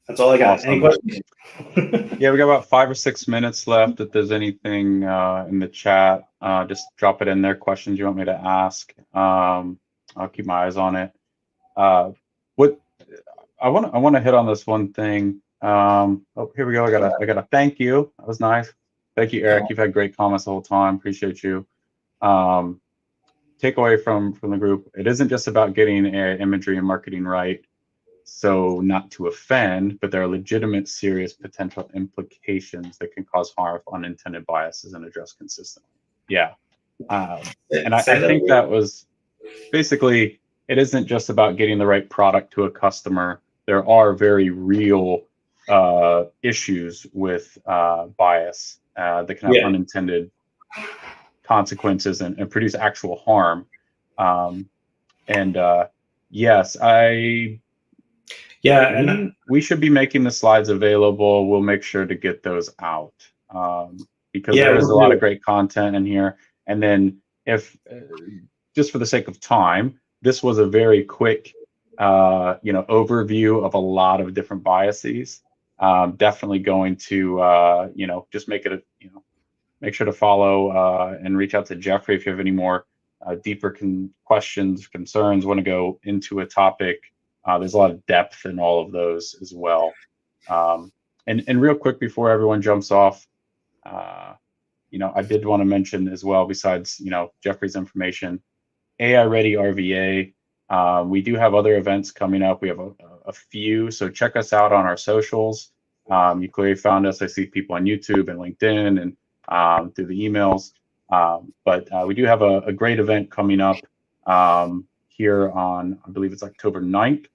That's all I got. Awesome. Any questions? Yeah, we got about 5 or 6 minutes left. If there's anything in the chat, just drop it in there. Questions you want me to ask. I'll keep my eyes on it. What I want to hit on this one thing. Oh, here we go. I got a thank you. That was nice. Thank you, Eric. You've had great comments the whole time. Appreciate you. Takeaway from the group: it isn't just about getting AI imagery and marketing right, so not to offend, but there are legitimate, serious potential implications that can cause harm if unintended bias isn't addressed consistently. Yeah, and I think that was basically, it isn't just about getting the right product to a customer. there are very real issues with bias that can have unintended consequences and produce actual harm. Yes, we should be making the slides available. We'll make sure to get those out because there is a lot of great content in here. And then if just for the sake of time, this was a very quick overview of a lot of different biases. Definitely going to just make it make sure to follow and reach out to Jeffrey if you have any more deeper questions, concerns, want to go into a topic. There's a lot of depth in all of those as well. And real quick before everyone jumps off, I did want to mention as well, besides Jeffrey's information, AI Ready RVA. We do have other events coming up. We have a few, so check us out on our socials. You clearly found us. I see people on YouTube and LinkedIn and through the emails. But we do have a great event coming up here on, I believe it's October 9th.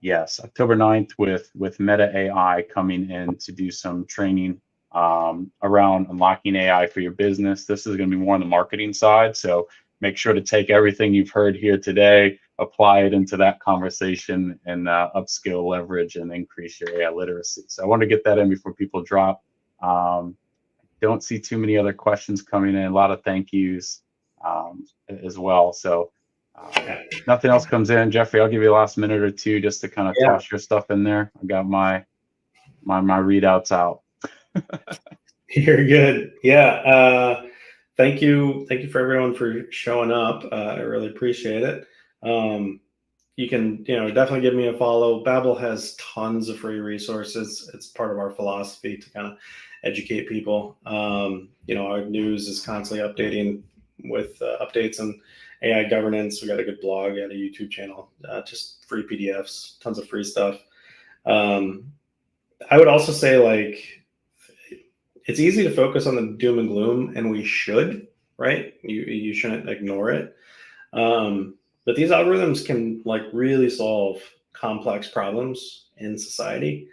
Yes, October 9th with Meta AI coming in to do some training around unlocking AI for your business. This is going to be more on the marketing side. So make sure to take everything you've heard here today, apply it into that conversation, and upskill, leverage, and increase your AI literacy. So I want to get that in before people drop. Don't see too many other questions coming in. A lot of thank yous as well. So if nothing else comes in, Jeffrey, I'll give you the last minute or two just to kind of toss your stuff in there. I got my readouts out. You're good. Yeah. Thank you for everyone for showing up. I really appreciate it. You can, definitely give me a follow. BABL has tons of free resources. It's part of our philosophy to kind of educate people. Our news is constantly updating with updates on AI governance. We got a good blog, got a YouTube channel, just free PDFs, tons of free stuff. I would also say, it's easy to focus on the doom and gloom, and we should, right? You shouldn't ignore it. But these algorithms can really solve complex problems in society.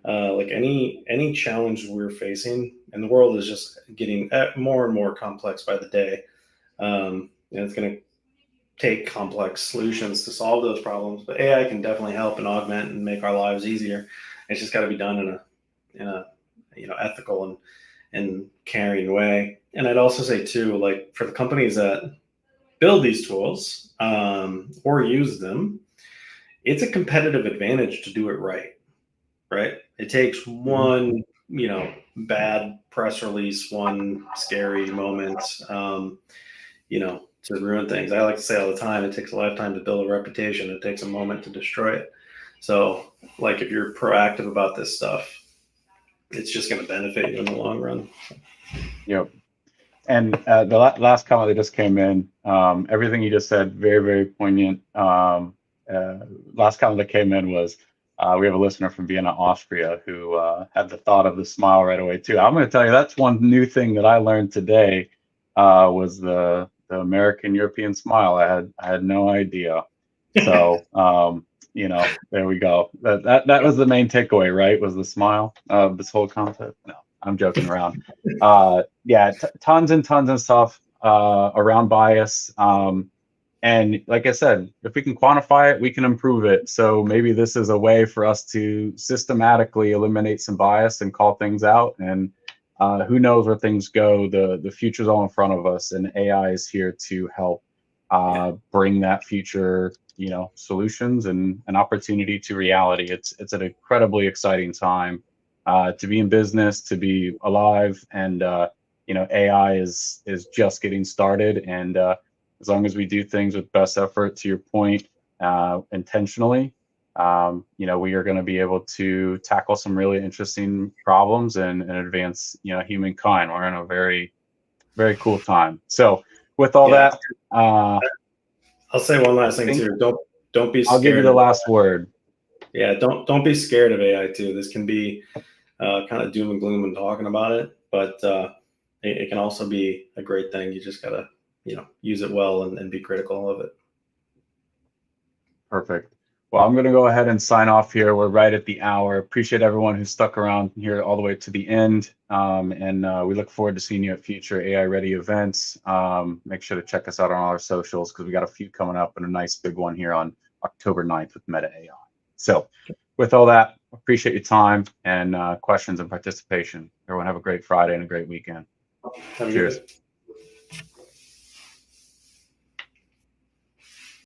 Any challenge we're facing, and the world is just getting more and more complex by the day. And it's going to take complex solutions to solve those problems. But AI can definitely help and augment and make our lives easier. It's just got to be done in a ethical and caring way. And I'd also say too, for the companies that build these tools or use them, it's a competitive advantage to do it right. It takes one, bad press release, one scary moment, to ruin things. I like to say all the time, it takes a lifetime to build a reputation. It takes a moment to destroy it. So if you're proactive about this stuff, it's just going to benefit you in the long run. Yep. And the last comment that just came in, everything you just said, very, very poignant. Last comment that came in was, we have a listener from Vienna, Austria, who had the thought of the smile right away too. I'm going to tell you, that's one new thing that I learned today, was the American European smile. I had no idea. So there we go. That was the main takeaway, right? Was the smile of this whole concept? No, I'm joking around. Tons and tons of stuff around bias. And like I said, if we can quantify it, we can improve it. So maybe this is a way for us to systematically eliminate some bias and call things out. And who knows where things go? The future's all in front of us, and AI is here to help bring that future, solutions and an opportunity to reality. It's an incredibly exciting time to be in business, to be alive, and AI is just getting started. And as long as we do things with best effort, to your point, intentionally, we are going to be able to tackle some really interesting problems and advance, humankind. We're in a very, very cool time. So with all that, I'll say one last thing too. Don't be scared. I'll give you the last word. Yeah, don't be scared of AI too. This can be kind of doom and gloom when talking about it, but it can also be a great thing. You just gotta use it well and be critical of it. Perfect. Well, I'm going to go ahead and sign off here. We're right at the hour. Appreciate everyone who stuck around here all the way to the end. And we look forward to seeing you at future AI Ready events. Make sure to check us out on all our socials because we got a few coming up and a nice big one here on October 9th with Meta AI. So with all that, appreciate your time and questions and participation. Everyone have a great Friday and a great weekend. Have a good Cheers. day.